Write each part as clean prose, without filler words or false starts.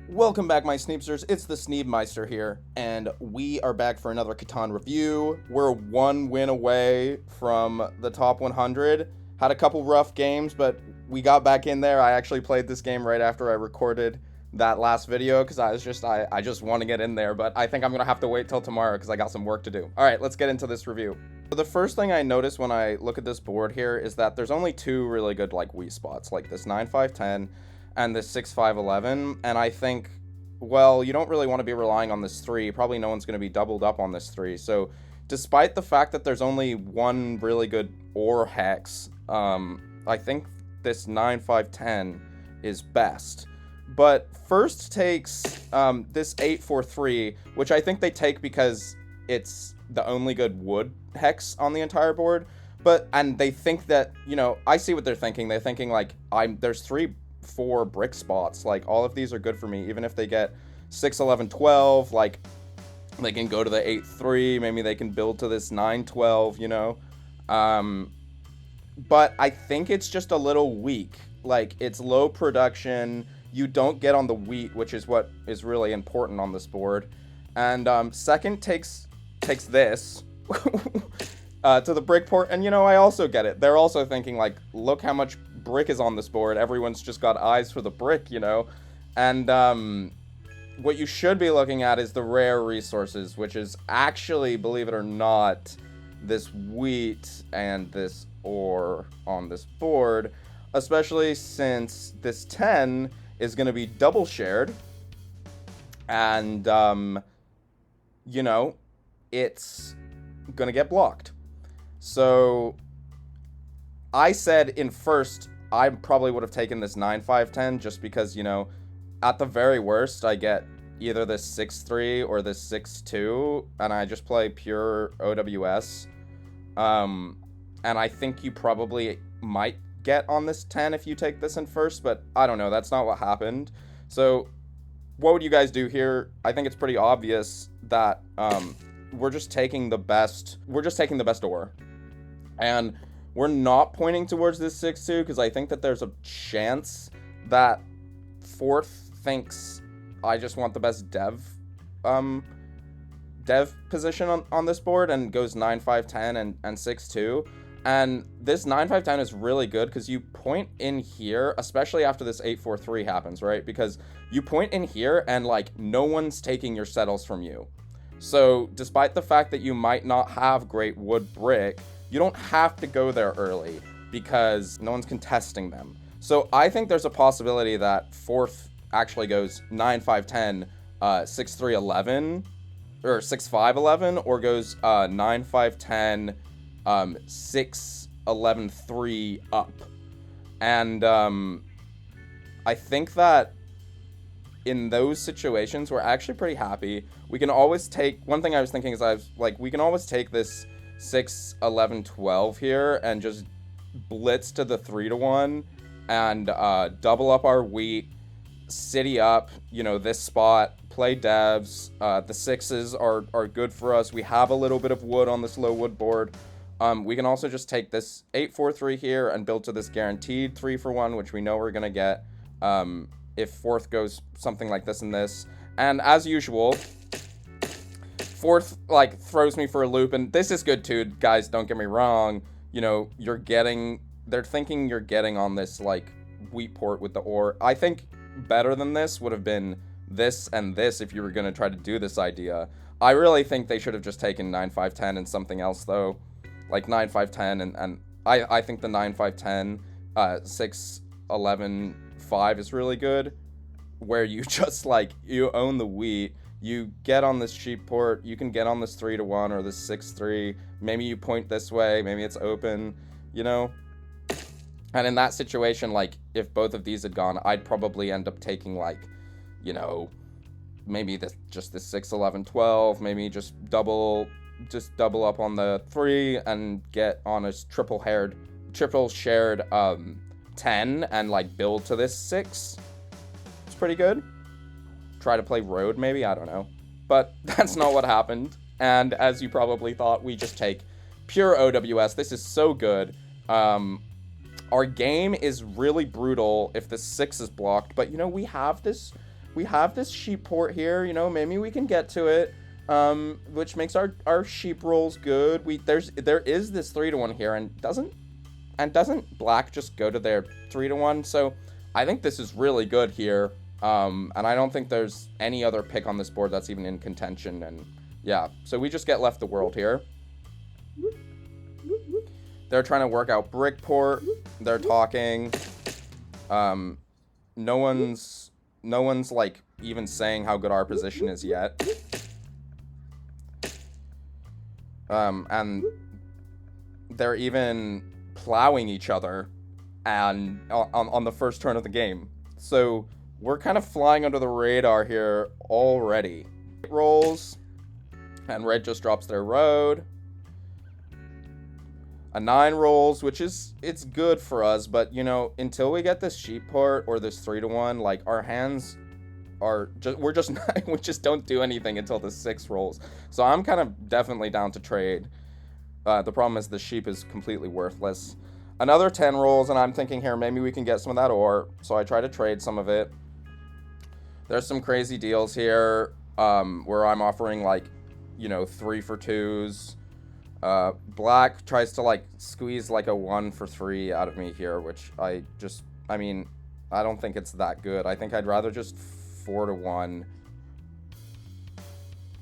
Welcome back, my Sneepsters. It's the Sneebmeister here, and we are back for another Catan review. We're one win away from the top 100. Had a couple rough games, but we got back in there. I actually played this game right after I recorded that last video because I just want to get in there, but I think I'm gonna have to wait till tomorrow because I got some work to do. All right, let's get into this review. So the first thing I notice when I look at this board here is that there's only two really good weak spots, like this 9-5-10 and this 6-5-11, and I think, well, you don't really want to be relying on this 3. Probably no one's going to be doubled up on this 3. So despite the fact that there's only one really good OR hex, I think this 9-5-10 is best. But first takes this 8-4-3, which I think they take because it's the only good wood hex on the entire board. And they think that, I see what they're thinking. They're thinking there's 4 brick spots. All of these are good for me. Even if they get 6-11-12, they can go to the 8-3. Maybe they can build to this 9-12, but I think it's just a little weak. It's low production. You don't get on the wheat, which is what is really important on this board. And second takes this to the brick port, and I also get it. They're also thinking look how much brick is on this board. Everyone's just got eyes for the brick, and what you should be looking at is the rare resources, which is actually, believe it or not, this wheat and this ore on this board, especially since this 10 is going to be double shared, and it's gonna get blocked. So I said in first I probably would have taken this 9-5-10 just because, at the very worst I get either this 6-3 or this 6-2 and I just play pure OWS. And I think you probably might get on this 10 if you take this in first, but I don't know, that's not what happened. So what would you guys do here? I think it's pretty obvious that we're just taking the best ore. And we're not pointing towards this 6-2 because I think that there's a chance that fourth thinks I just want the best dev position on this board and goes 9-5-10 and 6-2. And this 9-5-10 is really good because you point in here, especially after this 8-4-3 happens, right? Because you point in here and no one's taking your settles from you. So despite the fact that you might not have great wood brick, you don't have to go there early because no one's contesting them. So I think there's a possibility that fourth actually goes 9-5-10, 6-3-11, or 6-5-11, or goes 9-5-10, 6-11-3 up. And I think that in those situations, we're actually pretty happy. We can always take, one thing I was thinking is we can always take this 6-11-12 here and just blitz to the 3-1 and double up our wheat, city up, this spot, play devs. The 6s are good for us. We have a little bit of wood on this low wood board. We can also just take this 8-4-3 here and build to this guaranteed 3-for-1, which we know we're going to get if fourth goes something like this and this. And as usual, fourth throws me for a loop, and this is good too, guys, don't get me wrong. They're thinking you're getting on this wheat port with the ore. I think better than this would have been this and this if you were going to try to do this idea. I really think they should have just taken 9-5-10 and something else though, 9-5-10 and I think the 9-5-10 6-11-5 is really good, where you just you own the wheat, you get on this cheap port, you can get on this 3-1 or this 6-3, maybe you point this way, maybe it's open, and in that situation, if both of these had gone, I'd probably end up taking maybe just this 6-11-12, maybe just double up on the 3 and get on a triple shared 10 and build to this 6. It's pretty good. Try to play road maybe, I don't know, but that's not what happened. And as you probably thought, we just take pure OWS. This is so good. Our game is really brutal if the 6 is blocked, but we have this we have this sheep port here, you know, maybe we can get to it, which makes our sheep rolls good. There is this 3-1 here, and doesn't black just go to their 3-1? So I think this is really good here, and I don't think there's any other pick on this board that's even in contention, and yeah, so we just get left the world here. They're trying to work out Brickport. They're talking. No one's like even saying how good our position is yet. And they're even plowing each other and on the first turn of the game. So we're kind of flying under the radar here already. Rolls, and red just drops their road. A 9 rolls, which it's good for us, but you know, until we get this sheep port or this 3-1, like our hands are just we just don't do anything until the 6 rolls. So I'm kind of definitely down to trade. The problem is the sheep is completely worthless. Another 10 rolls, and I'm thinking here maybe we can get some of that ore. So I try to trade some of it. There's some crazy deals here, where I'm offering like, you know, 3 for 2s. Black tries to like squeeze like a 1 for 3 out of me here, which I mean, I don't think it's that good. I think I'd rather just 4-1.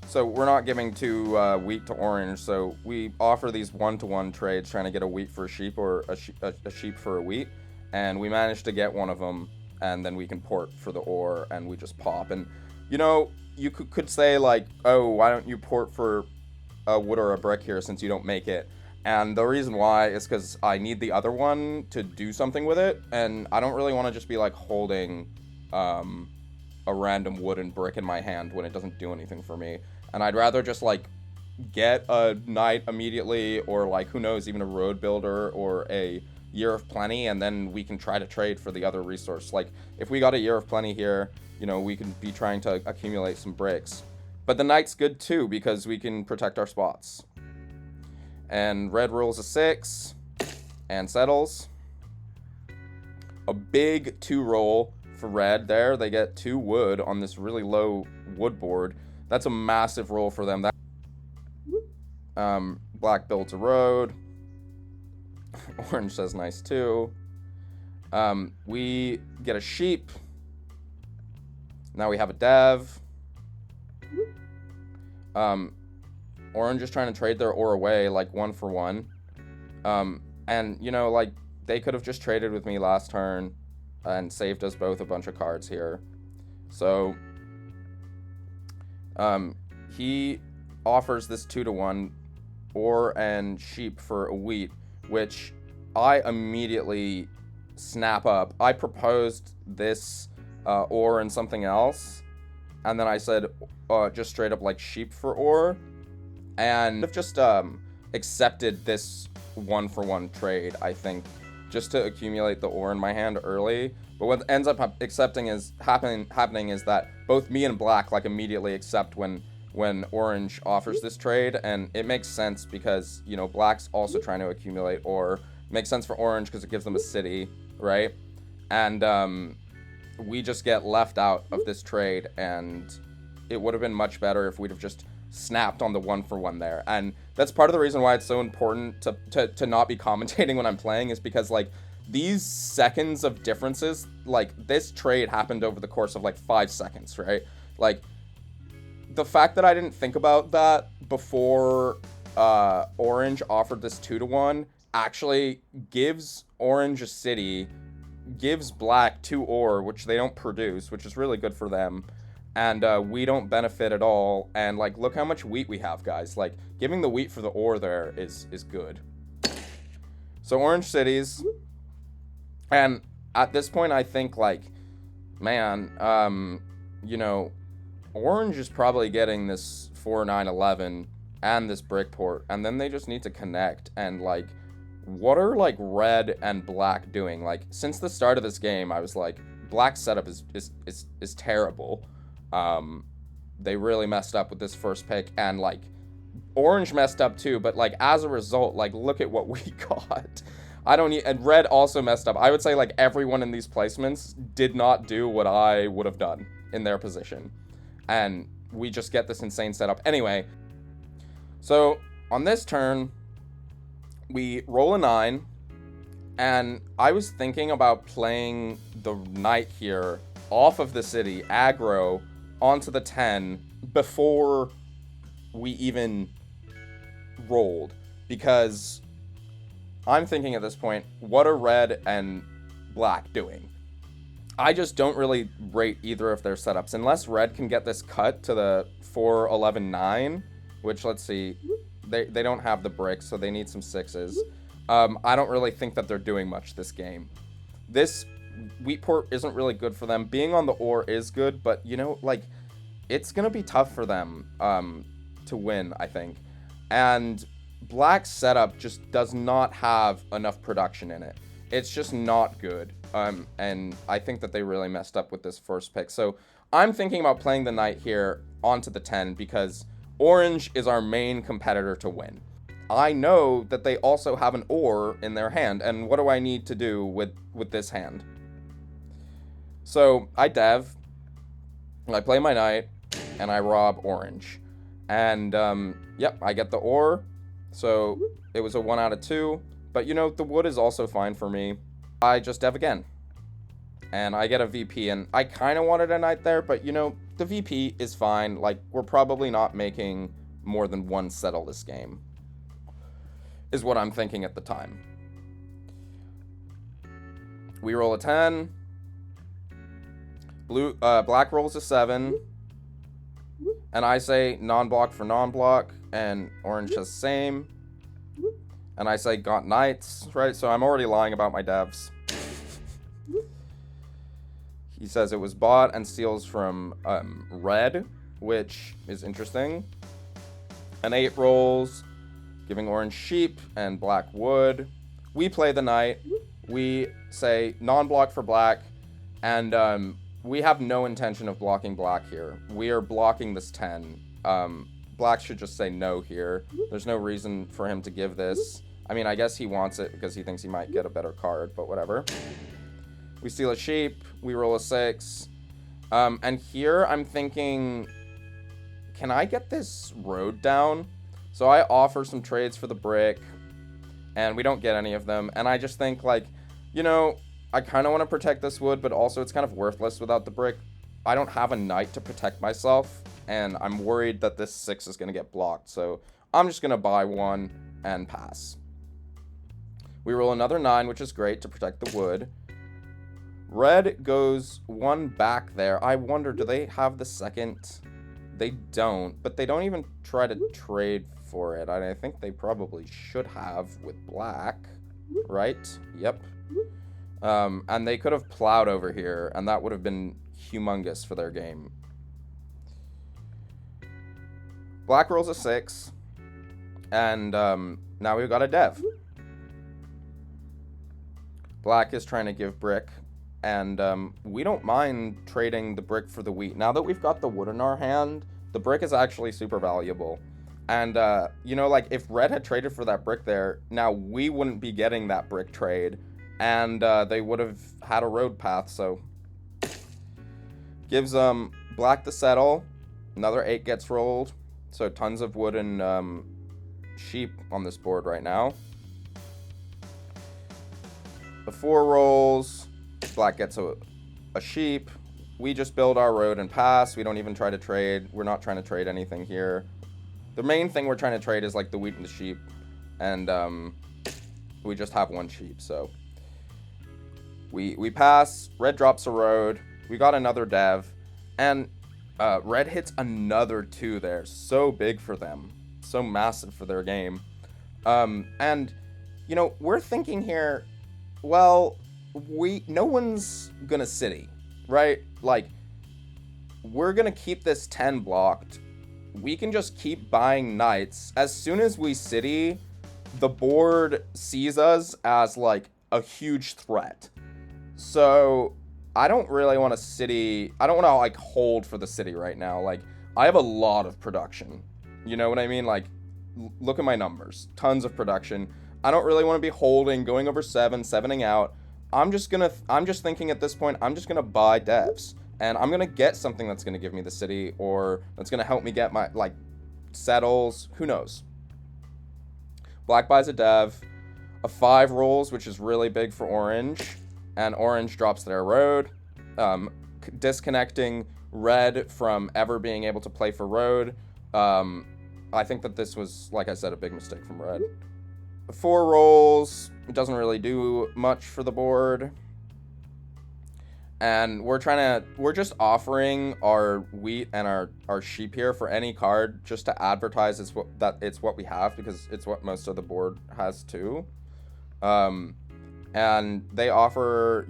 So we're not giving too wheat to orange, so we offer these 1-to-1 trades trying to get a wheat for a sheep or a sheep for a wheat, and we managed to get one of them, and then we can port for the ore, and we just pop. And you know, you could say like, oh, why don't you port for a wood or a brick here since you don't make it? And the reason why is because I need the other one to do something with it, and I don't really want to just be like holding a random wood and brick in my hand when it doesn't do anything for me. And I'd rather just like get a knight immediately, or like, who knows, even a road builder or a year of plenty, and then we can try to trade for the other resource. Like if we got a year of plenty here, you know, we can be trying to accumulate some bricks. But the knight's good too, because we can protect our spots. And red rolls a 6 and settles. A big 2 roll for red there. They get 2 wood on this really low wood board. That's a massive roll for them. Black builds a road. Orange says nice too. We get a sheep. Now we have a dev. Orange is trying to trade their ore away, like 1 for 1. And, you know, like, they could have just traded with me last turn and saved us both a bunch of cards here. So, he offers this 2-to-1 ore and sheep for a wheat, which I immediately snap up. I proposed this ore and something else, and then I said just straight up like sheep for ore, and I've just accepted this 1-for-1 trade, I think, just to accumulate the ore in my hand early. But what ends up happening is that both me and black like immediately accept when orange offers this trade, and it makes sense because, you know, black's also trying to accumulate ore. It makes sense for orange because it gives them a city, right? And we just get left out of this trade, and it would have been much better if we'd have just snapped on the 1-for-1 there. And that's part of the reason why it's so important to not be commentating when I'm playing, is because like these seconds of differences, like this trade happened over the course of like 5 seconds, right? Like the fact that I didn't think about that before orange offered this 2-to-1 actually gives orange a city, gives black 2 ore, which they don't produce, which is really good for them. And we don't benefit at all. And like, look how much wheat we have, guys. Like, giving the wheat for the ore there is good. So orange cities. And at this point, I think like, man, you know, orange is probably getting this 4-9-11 and this brick port, and then they just need to connect. And like, what are like red and black doing? Like, since the start of this game, I was like, black setup is terrible. They really messed up with this first pick, and like orange messed up too, but like as a result, like look at what we got. And red also messed up. I would say like everyone in these placements did not do what I would have done in their position. And we just get this insane setup. Anyway, so on this turn, we roll a 9, and I was thinking about playing the knight here off of the city, aggro, onto the 10 before we even rolled, because I'm thinking at this point, what are red and black doing? I just don't really rate either of their setups. Unless red can get this cut to the 4-11-9, which, let's see, they don't have the bricks, so they need some 6s. I don't really think that they're doing much this game. This wheat port isn't really good for them. Being on the ore is good, but, you know, like, it's going to be tough for them to win, I think. And black's setup just does not have enough production in it. It's just not good. And I think that they really messed up with this first pick. So I'm thinking about playing the knight here onto the 10 because orange is our main competitor to win. I know that they also have an ore in their hand, and what do I need to do with this hand? So I dev, I play my knight, and I rob orange. And, yep, I get the ore, so it was a 1 out of 2. But, you know, the wood is also fine for me. I just dev again. And I get a VP, and I kind of wanted a knight there, but, you know, the VP is fine. Like, we're probably not making more than 1 settle this game, is what I'm thinking at the time. We roll a 10. Black rolls a 7. And I say non-block for non-block, and orange has same. And I say got knights, right? So I'm already lying about my devs. He says it was bought and steals from red, which is interesting. An 8 rolls, giving orange sheep and black wood. We play the knight. We say non-block for black, and we have no intention of blocking black here. We are blocking this 10. Black should just say no here. There's no reason for him to give this. I mean, I guess he wants it because he thinks he might get a better card, but whatever. We steal a sheep. We roll a 6. And here I'm thinking, can I get this road down? So I offer some trades for the brick, and we don't get any of them. And I just think, like, you know, I kind of want to protect this wood, but also it's kind of worthless without the brick. I don't have a knight to protect myself, and I'm worried that this 6 is going to get blocked. So I'm just going to buy 1 and pass. We roll another 9, which is great to protect the wood. Red goes 1 back there. I wonder, do they have the second? They don't, but they don't even try to trade for it. I think they probably should have with black, right? Yep. And they could have plowed over here, and that would have been humongous for their game. Black rolls a 6, and now we've got a dev. Black is trying to give brick, and we don't mind trading the brick for the wheat. Now that we've got the wood in our hand, the brick is actually super valuable. And, you know, like, if red had traded for that brick there, now we wouldn't be getting that brick trade, and they would have had a road path, so. Gives black the settle. Another 8 gets rolled. So tons of wood and sheep on this board right now. The 4 rolls. Black gets a sheep. We just build our road and pass. We don't even try to trade. We're not trying to trade anything here. The main thing we're trying to trade is like the wheat and the sheep. And we just have 1 sheep, so. We pass. Red drops a road. We got another dev. And red hits another 2 there. So big for them. So massive for their game. And, you know, we're thinking here, well, no one's gonna city, right? Like, we're gonna keep this 10 blocked. We can just keep buying knights. As soon as we city, the board sees us as, like, a huge threat. So I don't really want to city. I don't want to, like, hold for the city right now. Like, I have a lot of production. You know what I mean? Like, look at my numbers. Tons of production. I don't really want to be holding, going over 7, 7ing out. I'm just thinking at this point, I'm just gonna buy devs. And I'm going to get something that's going to give me the city, or that's going to help me get my, like, settles. Who knows? Black buys a dev. A 5 rolls, which is really big for orange. And orange drops their road. Disconnecting red from ever being able to play for road. I think that this was, like I said, a big mistake from red. 4 rolls. It doesn't really do much for the board. And we're just offering our wheat and our sheep here for any card, just to advertise it's what we have, because it's what most of the board has too. And they offer,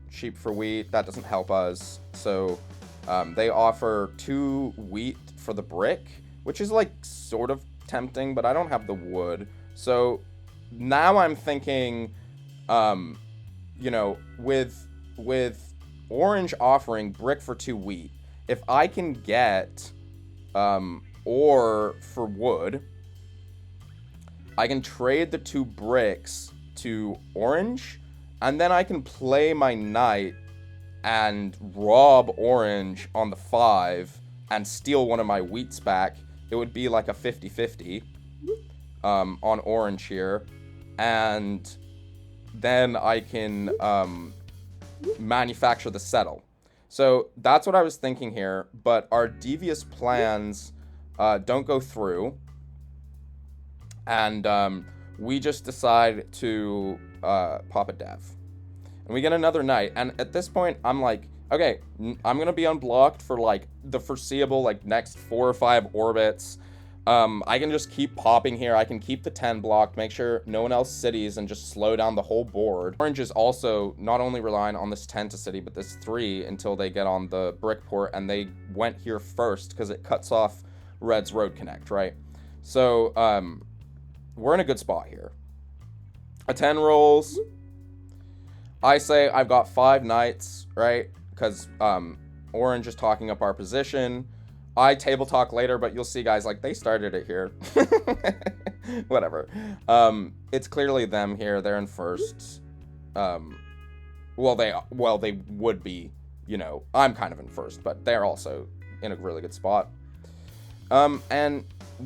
sheep for wheat. That doesn't help us. So they offer 2 wheat for the brick, which is like sort of tempting, but I don't have the wood. So now I'm thinking, with orange offering brick for 2 wheat, if I can get ore for wood, I can trade the 2 bricks to orange, and then I can play my knight and rob orange on the 5 and steal one of my wheats back. It would be like a 50-50 on orange here, and then I can manufacture the settle. So that's what I was thinking here, but our devious plans don't go through, and we just decide to pop a dev. And we get another knight, and at this point I'm like, okay, I'm gonna be unblocked for like the foreseeable, like, next 4 or 5 orbits. I can just keep popping here. I can keep the 10 blocked, make sure no one else cities, and just slow down the whole board. Orange is also not only relying on this 10 to city, but this 3 until they get on the brick port, and they went here first because it cuts off red's road connect, right? So we're in a good spot here. A 10 rolls. I say I've got 5 knights, right? Because orange is talking up our position. I table talk later, but you'll see, guys, like, they started it here. Whatever. It's clearly them here. They're in first. Well, they would be, I'm kind of in first, but they're also in a really good spot. And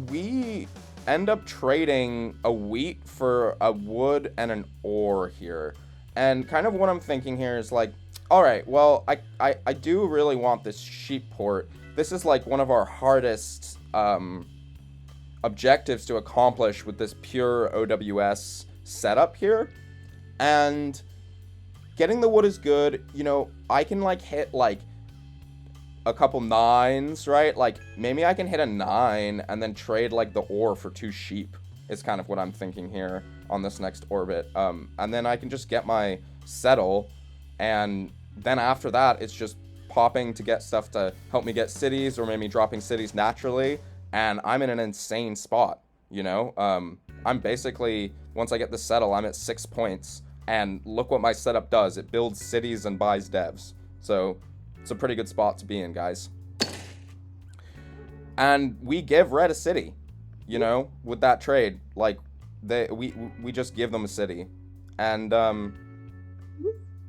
we end up trading a wheat for a wood and an ore here. And kind of what I'm thinking here is like, all right, well, I do really want this sheep port. This is like one of our hardest objectives to accomplish with this pure OWS setup here. And getting the wood is good. I can like hit like a couple 9s, right? Like maybe I can hit a 9 and then trade like the ore for 2 sheep is kind of what I'm thinking here on this next orbit. And then I can just get my settle, and then after that it's just popping to get stuff to help me get cities, or maybe dropping cities naturally, and I'm in an insane spot, I'm basically, once I get the settle, I'm at 6 points, and look what my setup does. It builds cities and buys devs. So it's a pretty good spot to be in, guys. And we give red a city, with that trade. Like, we just give them a city, and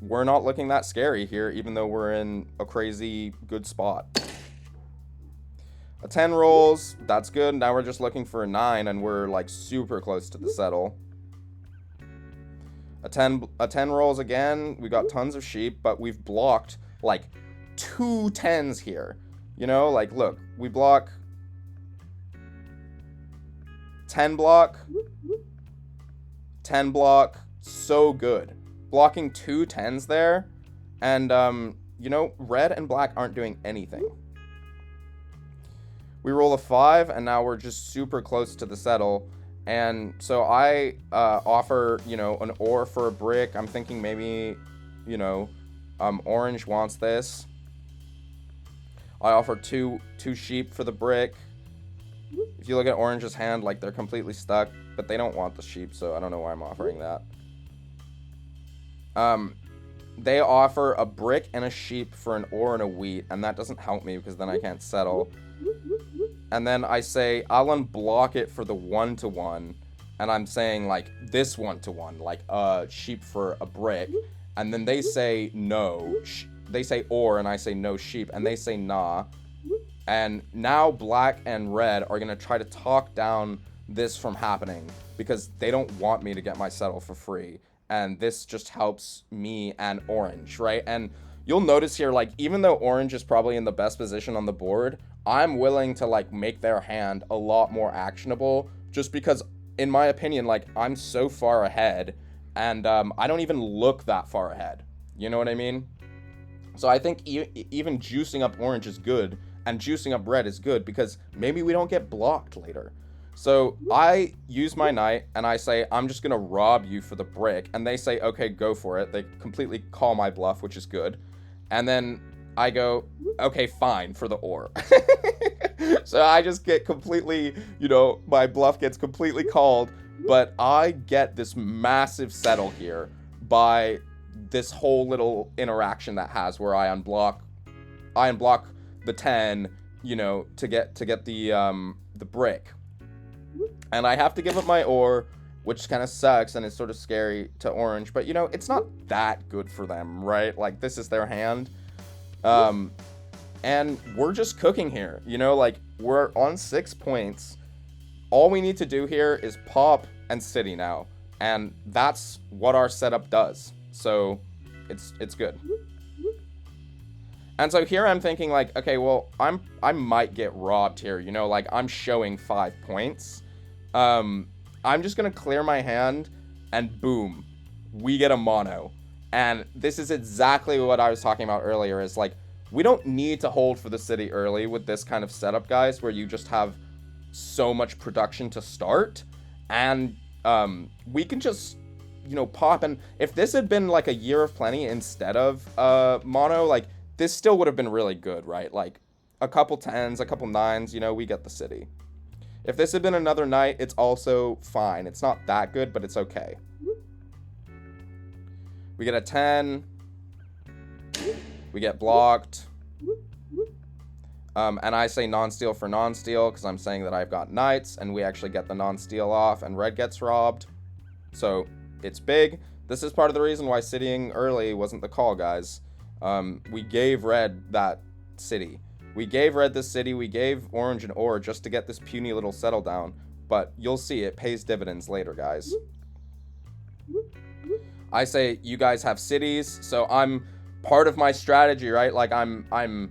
we're not looking that scary here, even though we're in a crazy good spot. A 10 rolls, that's good. Now we're just looking for a 9, and we're like super close to the settle. A 10 rolls again. We got tons of sheep, but we've blocked like 2 10s here. Like, look, we block 10 block, 10 block, so good. Blocking 2 10s there, and red and black aren't doing anything. We roll a 5, and now we're just super close to the settle. And so I offer, an ore for a brick. I'm thinking maybe, orange wants this. I offer two sheep for the brick. If you look at orange's hand, like, they're completely stuck, but they don't want the sheep, so I don't know why I'm offering that. They offer a brick and a sheep for an ore and a wheat, and that doesn't help me because then I can't settle. And then I say, I'll unblock it for the 1-to-1, and I'm saying, like, this 1-to-1, like, sheep for a brick. And then they say, no, they say or, and I say no sheep, and they say nah. And now black and red are going to try to talk down this from happening because they don't want me to get my settle for free. And this just helps me and orange, right? And you'll notice here, like, even though orange is probably in the best position on the board, I'm willing to, like, make their hand a lot more actionable just because, in my opinion, like, I'm so far ahead and I don't even look that far ahead. You know what I mean? So I think even juicing up orange is good and juicing up red is good because maybe we don't get blocked later. So I use my knight and I say, I'm just going to rob you for the brick. And they say, okay, go for it. They completely call my bluff, which is good. And then I go, okay, fine, for the ore. So I just get completely, you know, my bluff gets completely called. But I get this massive settle here by this whole little interaction that has where I unblock the 10, you know, to get the brick. And I have to give up my ore, which kind of sucks and it's sort of scary to orange, but you know, it's not that good for them, right? Like, this is their hand. And we're just cooking here, you know, like, we're on 6 points. All we need to do here is pop and city now, and that's what our setup does. So it's good. And so here I'm thinking, like, okay, well, I might get robbed here, you know, like, I'm showing 5 points. I'm just gonna clear my hand, and boom, we get a mono. And this is exactly what I was talking about earlier, is like, we don't need to hold for the city early with this kind of setup, guys, where you just have so much production to start, and we can just, you know, pop. And if this had been like a Year of Plenty instead of mono, like, this still would have been really good, right? Like, a couple 10s, a couple 9s, you know, we get the city. If this had been another night, it's also fine. It's not that good, but it's okay. We get a 10. We get blocked. And I say non-steal for non-steal because I'm saying that I've got knights, and we actually get the non-steal off, and red gets robbed. So it's big. This is part of the reason why citying early wasn't the call, guys. We gave red that city. We gave red this city. We gave orange an ore just to get this puny little settle down. But you'll see it pays dividends later, guys. I say you guys have cities, so I'm part of my strategy, right? Like, I'm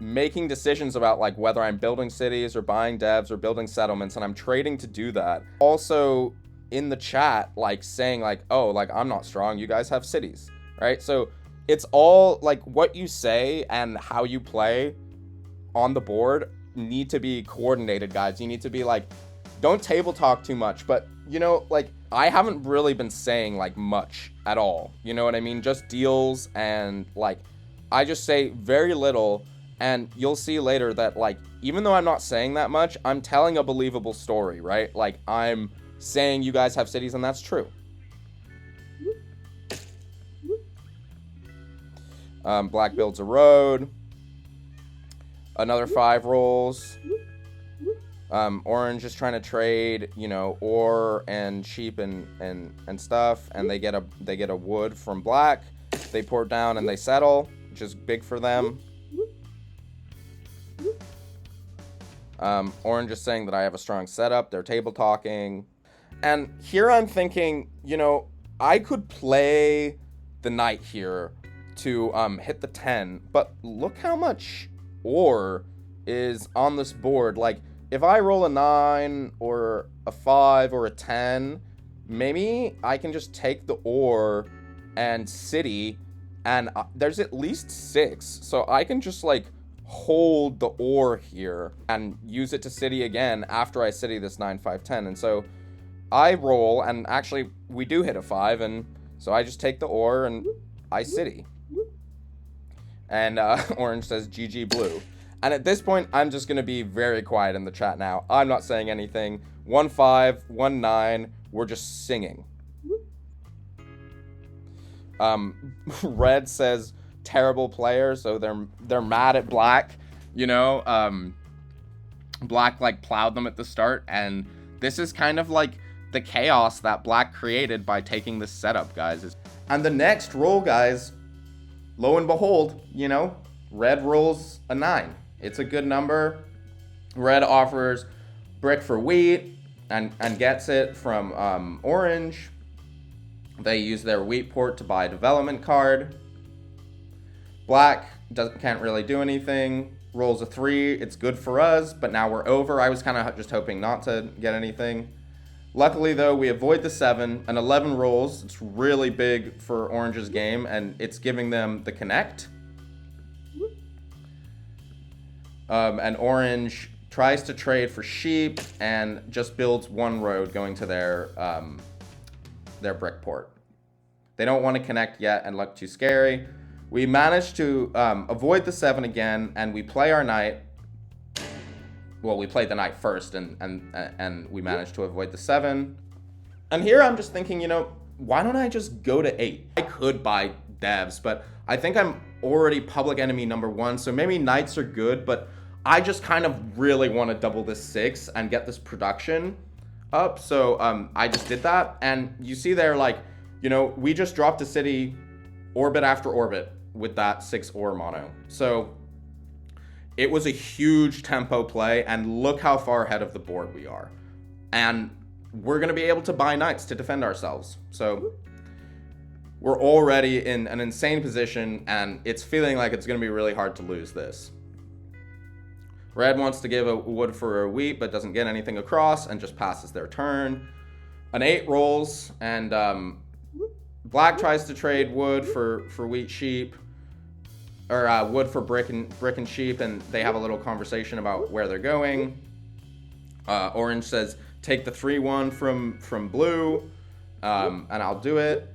making decisions about, like, whether I'm building cities or buying devs or building settlements, and I'm trading to do that. Also in the chat, like, saying, like, oh, like, I'm not strong, you guys have cities, right? So it's all, like, what you say and how you play on the board need to be coordinated, guys. You need to be, like, don't table talk too much, but, you know, like, I haven't really been saying, like, much at all, you know what I mean? Just deals, and, like, I just say very little, and you'll see later that, like, even though I'm not saying that much, I'm telling a believable story, right? Like, I'm saying you guys have cities, and that's true. Black builds a road. Another 5 rolls. Orange is trying to trade, you know, ore and sheep and stuff, and they get a wood from black. They pour it down and they settle, which is big for them. Orange is saying that I have a strong setup. They're table talking. And here I'm thinking, you know, I could play the knight here to hit the 10, but look how much ore is on this board. Like, if I roll a 9 or a 5 or a 10, maybe I can just take the ore and city, and there's at least 6. So I can just, like, hold the ore here and use it to city again after I city this 9, 5, 10. And so I roll, and actually we do hit a 5, and so I just take the ore and I city. And Orange says GG blue. And at this point, I'm just going to be very quiet in the chat now. I'm not saying anything. 1-5, 1-9, we're just singing. Red says terrible player, so they're mad at black, you know. Black, like, plowed them at the start, and this is kind of like the chaos that black created by taking this setup, guys. And the next roll, guys, lo and behold, red rolls a 9. It's a good number. Red offers brick for wheat and gets it from orange. They use their wheat port to buy a development card. Black can't really do anything. Rolls a 3. It's good for us, but now we're over. I was kind of just hoping not to get anything. Luckily, though, we avoid the 7. An 11 rolls. It's really big for Orange's game, and it's giving them the connect. And Orange tries to trade for sheep and just builds one road going to their brick port. They don't want to connect yet and look too scary. We manage to avoid the 7 again, and we play our knight. Well, we played the knight first, and we managed to avoid the 7. And here I'm just thinking, why don't I just go to 8? I could buy DEVS, but I think I'm already public enemy number 1, so maybe knights are good, but I just kind of really want to double this 6 and get this production up. So I just did that, and you see there, we just dropped a city orbit after orbit with that 6 ore mono. So it was a huge tempo play, and look how far ahead of the board we are. And we're going to be able to buy knights to defend ourselves. So we're already in an insane position, and it's feeling like it's going to be really hard to lose this. Red wants to give a wood for a wheat, but doesn't get anything across and just passes their turn. An 8 rolls, and Black tries to trade wood for wheat sheep, or wood for brick and sheep, and they have a little conversation about where they're going. Orange says, take the 3-1 from blue, and I'll do it.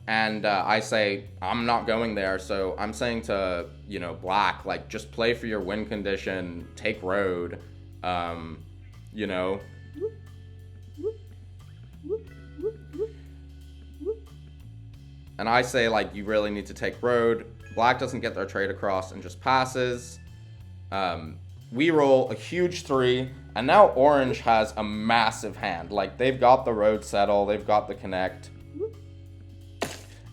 And I say, I'm not going there, so I'm saying to, Black, just play for your win condition, take road, And I say, you really need to take road. Black doesn't get their trade across and just passes. We roll a huge 3, and now Orange has a massive hand. They've got the road settle, they've got the connect.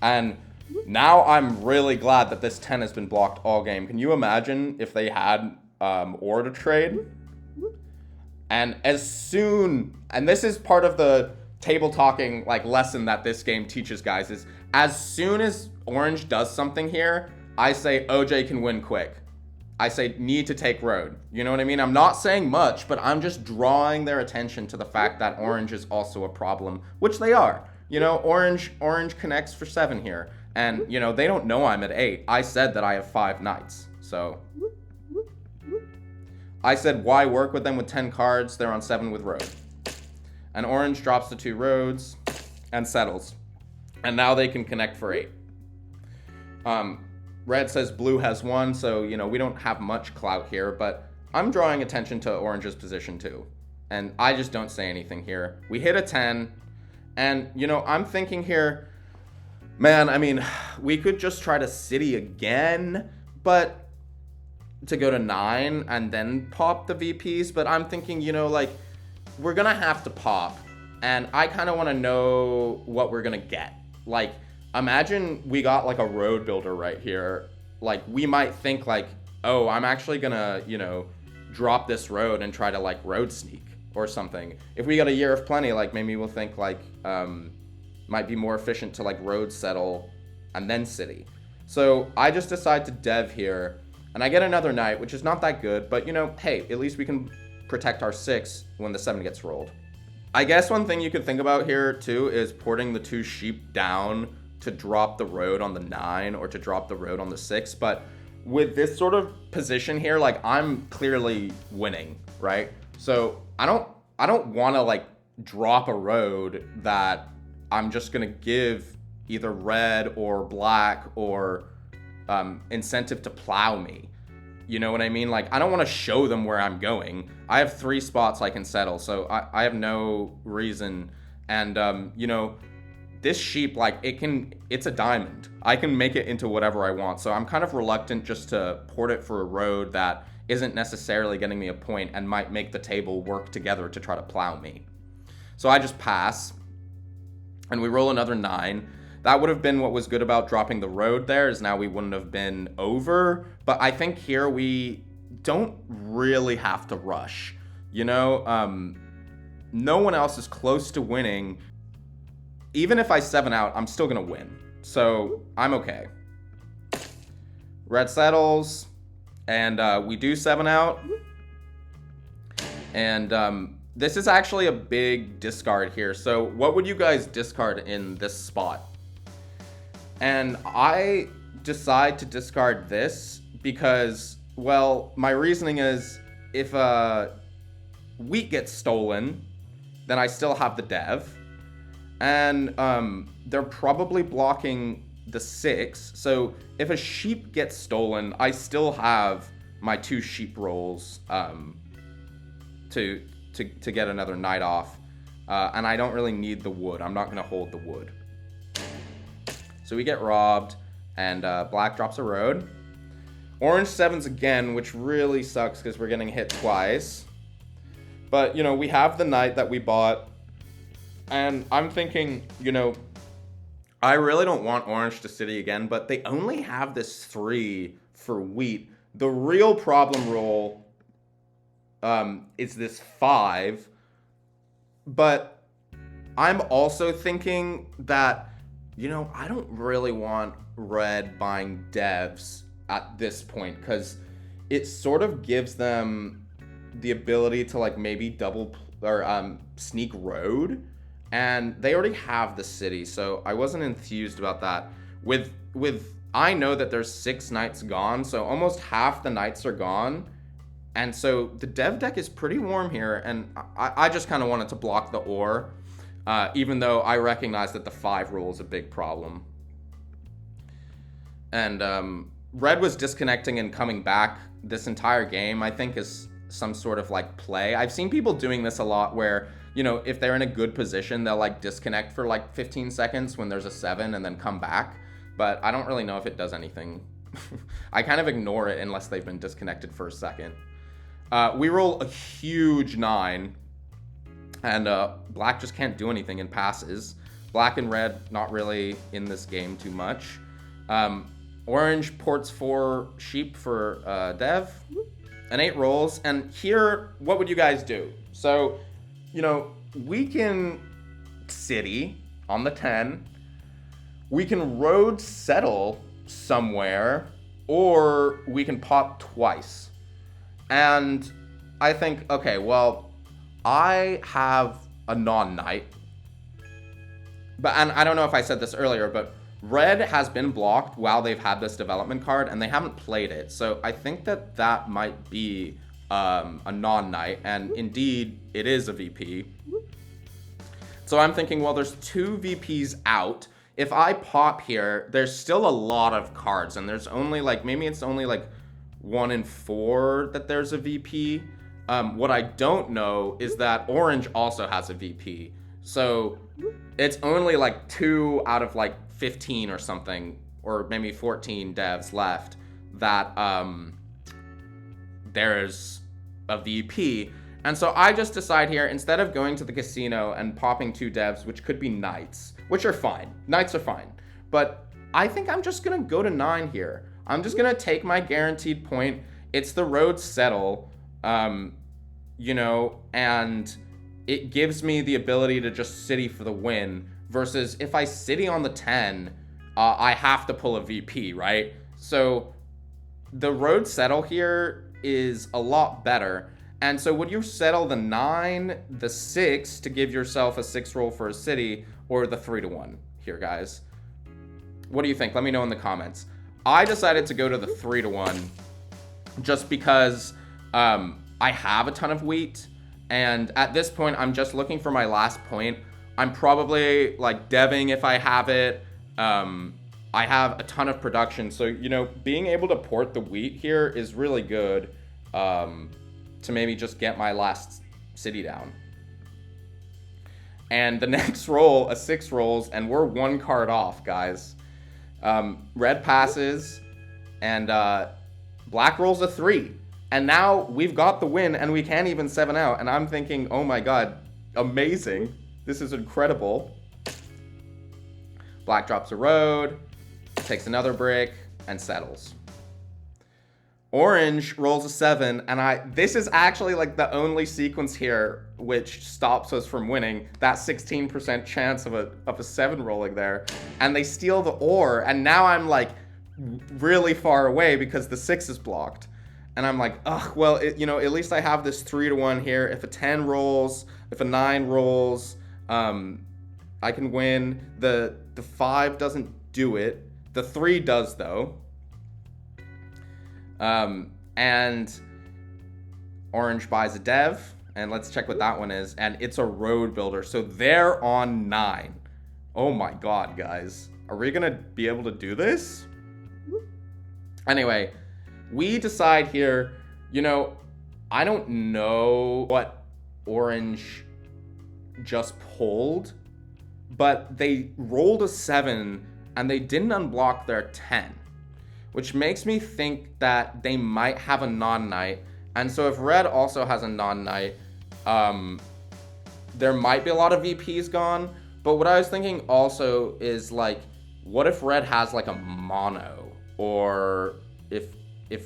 And now I'm really glad that this 10 has been blocked all game. Can you imagine if they had ore to trade? And and this is part of the table talking lesson that this game teaches, guys, is as soon as Orange does something here, I say OJ can win quick. I say need to take road. You know what I mean? I'm not saying much, but I'm just drawing their attention to the fact that Orange is also a problem, which they are. Orange connects for 7 here. And, they don't know I'm at 8. I said that I have 5 knights. So I said, why work with them with 10 cards? They're on 7 with road. And Orange drops the 2 roads and settles. And now they can connect for 8. Red says blue has 1, so, we don't have much clout here, but I'm drawing attention to Orange's position too. And I just don't say anything here. We hit a 10, and, I'm thinking here, man, we could just try to city again, but to go to 9 and then pop the VPs, but I'm thinking, we're gonna have to pop, and I kind of want to know what we're gonna get. Imagine we got a road builder right here. We might think oh, I'm actually gonna, drop this road and try to road sneak or something. If we got a year of plenty, maybe we'll think might be more efficient to road settle and then city. So I just decide to dev here, and I get another knight, which is not that good, but hey, at least we can protect our 6 when the 7 gets rolled. I guess one thing you could think about here too is porting the 2 sheep down to drop the road on the 9 or to drop the road on the 6, but with this sort of position here, I'm clearly winning, right? So I don't want to drop a road that I'm just gonna give either red or black or incentive to plow me. You know what I mean? I don't want to show them where I'm going. I have 3 spots I can settle, so I have no reason. And this sheep, it's a diamond. I can make it into whatever I want. So I'm kind of reluctant just to port it for a road that isn't necessarily getting me a point and might make the table work together to try to plow me. So I just pass, and we roll another 9. that would have been what was good about dropping the road there, is now we wouldn't have been over. But I think here we don't really have to rush. You know, no one else is close to winning. Even if I 7 out, I'm still going to win. So I'm okay. Red settles, and we do 7 out. And this is actually a big discard here. So what would you guys discard in this spot? And I decide to discard this because, well, my reasoning is if wheat gets stolen, then I still have the dev. And they're probably blocking the 6. So if a sheep gets stolen, I still have my 2 sheep rolls to get another knight off. And I don't really need the wood. I'm not going to hold the wood. So we get robbed, and black drops a road. Orange 7s again, which really sucks because we're getting hit twice. But, you know, we have the knight that we bought. And I'm thinking, you know, I really don't want orange to city again, but they only have this 3 for wheat. The real problem roll is this 5. But I'm also thinking that, you know, I don't really want red buying devs at this point, because it sort of gives them the ability to, like, maybe double or sneak road. And they already have the city, so I wasn't enthused about that. With I know that there's 6 knights gone, so almost half the knights are gone. And so the dev deck is pretty warm here, and I just kind of wanted to block the ore, even though I recognize that the 5 rule is a big problem. And red was disconnecting and coming back this entire game, I think, is some sort of, like, play. I've seen people doing this a lot where, you know, if they're in a good position, they'll, like, disconnect for, like, 15 seconds when there's a 7 and then come back. But I don't really know if it does anything. I kind of ignore it unless they've been disconnected for a second. We roll a huge 9, and black just can't do anything and passes. Black and red not really in this game too much. Orange ports 4 sheep for dev, and 8 rolls. And here, what would you guys do? So, you know, we can city on the 10. We can road settle somewhere, or we can pop twice. And I think, okay, well, I have a non-knight. And I don't know if I said this earlier, but red has been blocked while they've had this development card, and they haven't played it. So I think that that might be a non-knight, and indeed, it is a VP. So I'm thinking, well, there's 2 VPs out. If I pop here, there's still a lot of cards, and there's only, like, maybe it's only, like, 1 in 4 that there's a VP. What I don't know is that orange also has a VP. So it's only, like, 2 out of, like, 15 or something, or maybe 14 devs left that there's a VP. And so I just decide here, instead of going to the casino and popping 2 devs, which could be knights, which are fine. Knights are fine. But I think I'm just going to go to 9 here. I'm just going to take my guaranteed point. It's the road settle, you know, and it gives me the ability to just city for the win, versus if I city on the 10, I have to pull a VP, right? So the road settle here is a lot better. And so would you settle the 9, the 6 to give yourself a 6 roll for a city, or the 3-1 here, guys? What do you think? Let me know in the comments. I decided to go to the 3-1 just because I have a ton of wheat, and at this point I'm just looking for my last point. I'm probably, like, deving if I have it. I have a ton of production, so, you know, being able to port the wheat here is really good to maybe just get my last city down. And the next roll, a 6 rolls, and we're 1 card off, guys. Red passes, and black rolls a 3. And now we've got the win, and we can't even 7 out. And I'm thinking, oh my god, amazing. This is incredible. Black drops a road, takes another brick, and settles. Orange rolls a 7, and this is actually like the only sequence here which stops us from winning. That 16% chance of a 7 rolling there, and they steal the ore, and now I'm like really far away because the 6 is blocked, and I'm like, ugh. Well, at least I have this 3-1 here. If a 10 rolls, if a 9 rolls, I can win. The 5 doesn't do it. The 3 does though. And orange buys a dev, and let's check what that one is, and it's a road builder, so they're on 9. Oh my god, guys, are we gonna be able to do this? Anyway, we decide here, I don't know what orange just pulled, but they rolled a 7 and they didn't unblock their 10. Which makes me think that they might have a non-knight. And so if red also has a non-knight, there might be a lot of VPs gone. But what I was thinking also is, like, what if red has like a mono? Or if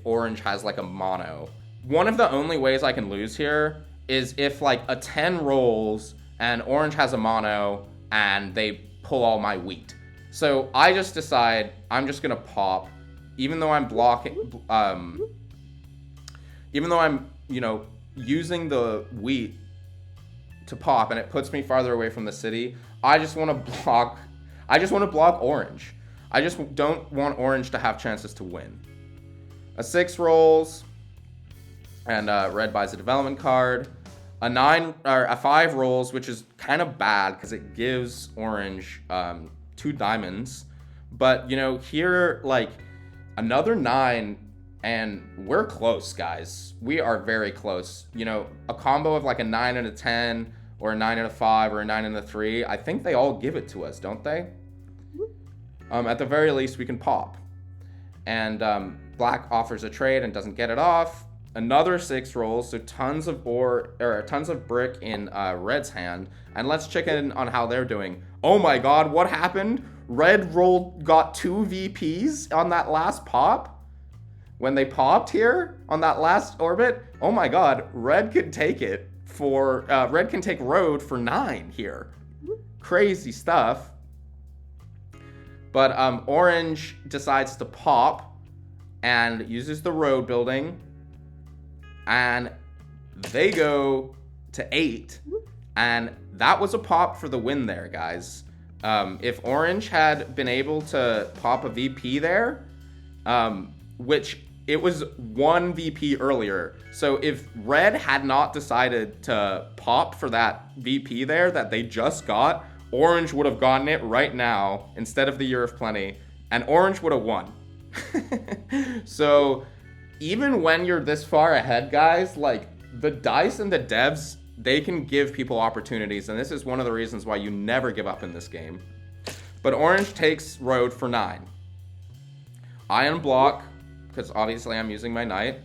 orange has like a mono? One of the only ways I can lose here is if like a 10 rolls and orange has a mono and they pull all my wheat. So I just decide I'm just gonna pop. Even though I'm blocking, even though I'm, using the wheat to pop and it puts me farther away from the city, I just want to block orange. I just don't want orange to have chances to win. A 6 rolls, and red buys a development card. A 9 or a 5 rolls, which is kind of bad because it gives orange 2 diamonds. But here, like, another 9, and we're close, guys. We are very close. A combo of like a 9 and a 10, or a 9 and a 5, or a 9 and a 3, I think they all give it to us, don't they? At the very least, we can pop. And black offers a trade and doesn't get it off. Another 6 rolls, so tons of brick in red's hand. And let's check in on how they're doing. Oh my god, what happened? Red got 2 VPs on that last pop. When they popped here on that last orbit, oh my god, red could take it for red can take road for 9 here. Crazy stuff. But orange decides to pop and uses the road building, and they go to 8, and that was a pop for the win there, guys. If orange had been able to pop a VP there, which it was 1 VP earlier. So if red had not decided to pop for that VP there that they just got, orange would have gotten it right now instead of the Year of Plenty, and orange would have won. So even when you're this far ahead, guys, like, the dice and the devs, they can give people opportunities, and this is one of the reasons why you never give up in this game. But orange takes road for 9. I unblock, because obviously I'm using my knight.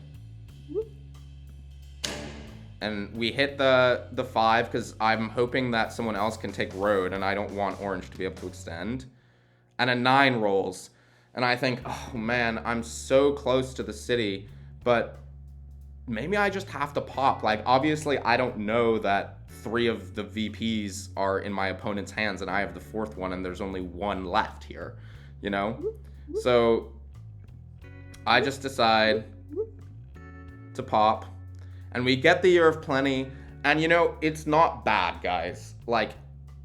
And we hit the 5, because I'm hoping that someone else can take road, and I don't want orange to be able to extend. And a 9 rolls. And I think, oh man, I'm so close to the city, but maybe I just have to pop. Like, obviously, I don't know that 3 of the VPs are in my opponent's hands, and I have the 4th one, and there's only 1 left here, So I just decide to pop, and we get the Year of Plenty, and it's not bad, guys. Like,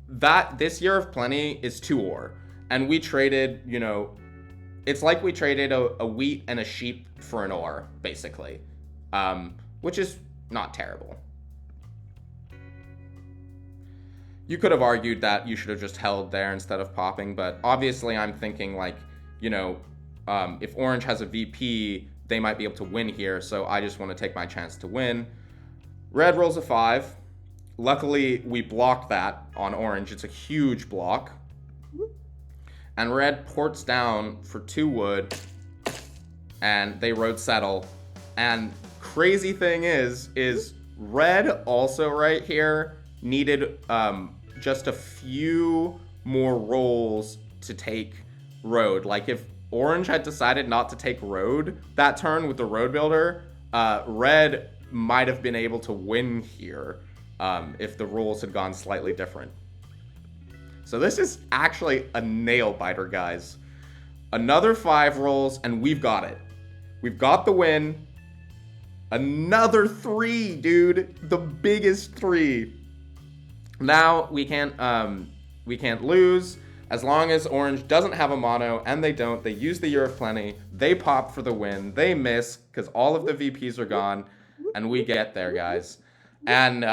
this Year of Plenty is 2 ore, and we traded, it's like we traded a wheat and a sheep for an ore, basically. Which is not terrible. You could have argued that you should have just held there instead of popping, but obviously I'm thinking, like, if orange has a VP, they might be able to win here, so I just want to take my chance to win. Red rolls a 5. Luckily, we blocked that on orange. It's a huge block. And red ports down for 2 wood, and they road settle. And crazy thing is red also right here needed just a few more rolls to take road. Like if orange had decided not to take road that turn with the road builder, red might have been able to win here if the rules had gone slightly different. So this is actually a nail biter, guys. Another 5 rolls, and we've got it. We've got the win. Another 3, dude. The biggest 3. Now we can't lose. As long as orange doesn't have a mono, and they don't, they use the Year of Plenty, they pop for the win. They miss, because all of the VPs are gone, and we get there, guys. And,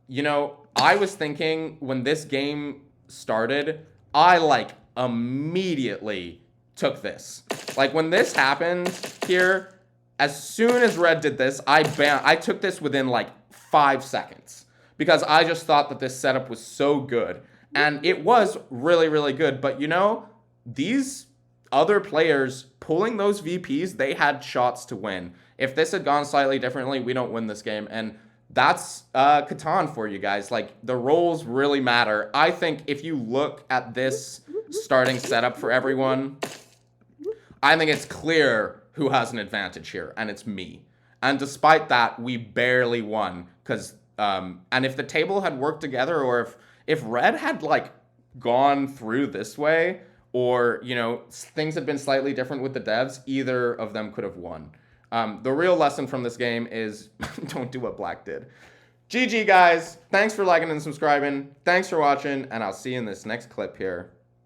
you know, I was thinking when this game started, I, like, immediately took this. Like, when this happened here, as soon as red did this, I took this within, like, 5 seconds. Because I just thought that this setup was so good. And it was really, really good. But, you know, these other players pulling those VPs, they had shots to win. If this had gone slightly differently, we don't win this game. And that's Catan for you guys. Like, the roles really matter. I think if you look at this starting setup for everyone, I think it's clear who has an advantage here, and it's me. And despite that, we barely won. Because, and if the table had worked together, or if red had, like, gone through this way, or, you know, things had been slightly different with the devs, either of them could have won. The real lesson from this game is don't do what black did. GG, guys. Thanks for liking and subscribing. Thanks for watching, and I'll see you in this next clip here.